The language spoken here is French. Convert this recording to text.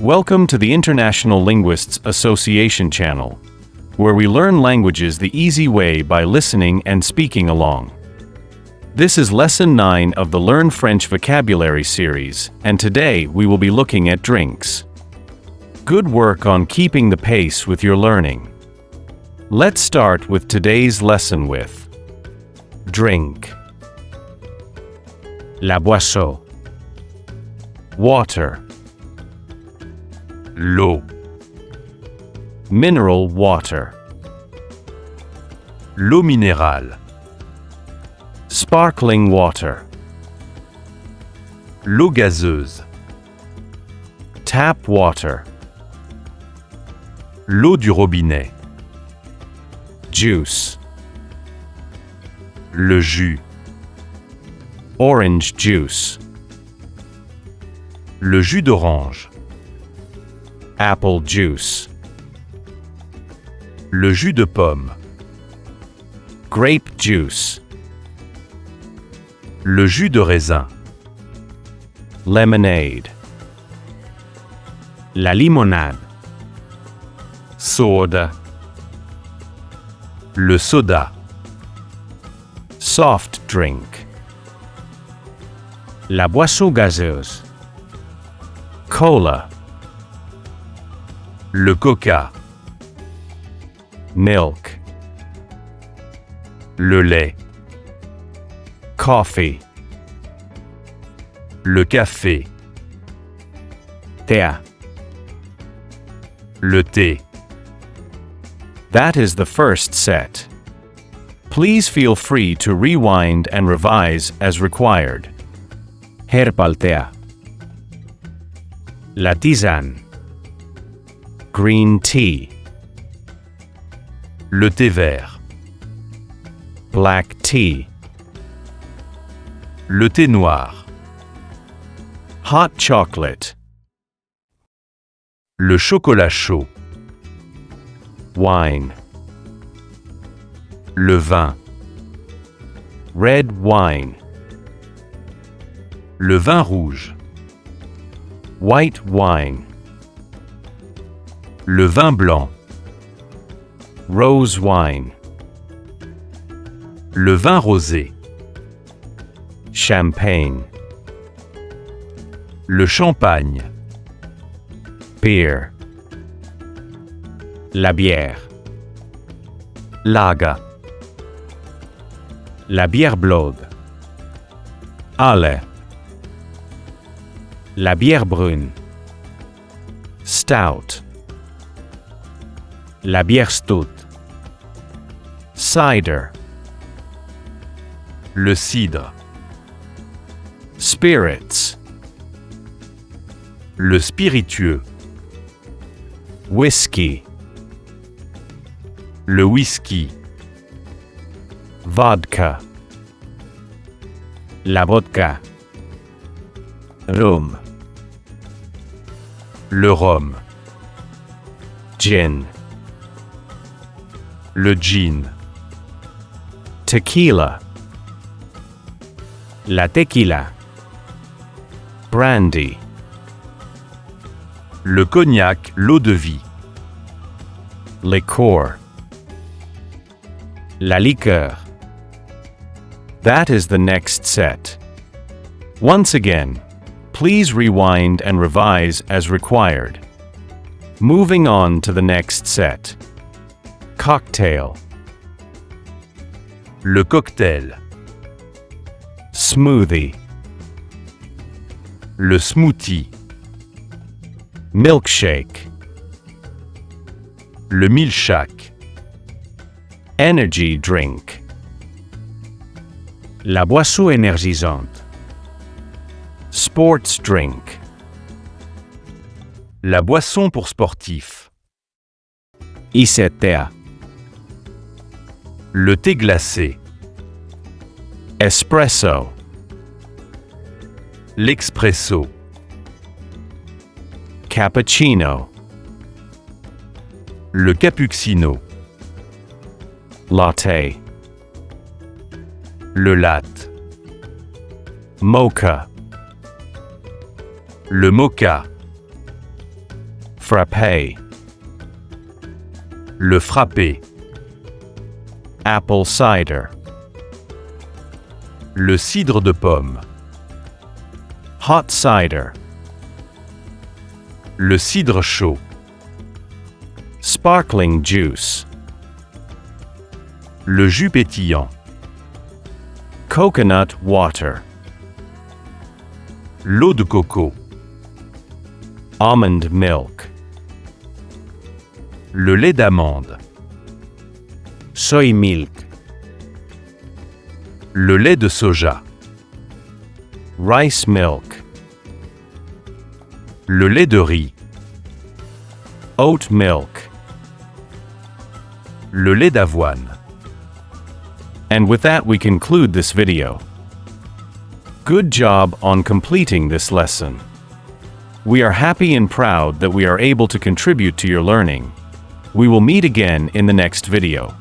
Welcome to the International Linguists Association channel, where we learn languages the easy way by listening and speaking along. This is Lesson 9 of the Learn French Vocabulary series, and today we will be looking at drinks. Good work on keeping the pace with your learning. Let's start with today's lesson with drink. La boisson, Water. l'eau, Mineral water. l'eau minérale, Sparkling water. l'eau gazeuse, Tap water. l'eau du robinet, Juice. le jus, Orange juice. le jus d'orange, Apple juice. le jus de pomme, Grape juice. le jus de raisin, Lemonade. la limonade, Soda. le soda, Soft drink. la boisson gazeuse, Cola. le coca, Milk. le lait, Coffee. le café, Thé. le thé. That is the first set. Please feel free to rewind and revise as required. Herbal thé, la tisane, Green tea. le thé vert, Black tea. le thé noir, Hot chocolate. le chocolat chaud, Wine. le vin, Red wine. le vin rouge, White wine. le vin blanc, Rose wine. le vin rosé, Champagne. le champagne, Beer. la bière, Lager. la bière blonde, Ale. la bière brune, Stout. la bière stout, Cider. le cidre, Spirits. le spiritueux, Whiskey. le whisky, Vodka. la vodka, Rum. le rhum, Gin. le gin, Tequila. la tequila, Brandy. le cognac, l'eau de vie, Liqueur. la liqueur. That is the next set. Once again, please rewind and revise as required. Moving on to the next set. Cocktail. Le cocktail, Smoothie. le smoothie, Milkshake. le milkshake, Energy drink. la boisson énergisante, Sports drink. la boisson pour sportifs, Ice-thé. le thé glacé, Espresso. l'expresso, Cappuccino. le cappuccino, Latte. le latte, Mocha. le mocha, frappé, Le frappé. apple cider, Le cidre de pomme. hot cider, Le cidre chaud. sparkling juice, Le jus pétillant. coconut water, L'eau de coco. almond milk, Le lait d'amande. soy milk, Le lait de soja. rice milk, Le lait de riz. oat milk. Le lait d'avoine. And with that we conclude this video. Good job on completing this lesson. We are happy and proud that we are able to contribute to your learning. We will meet again in the next video.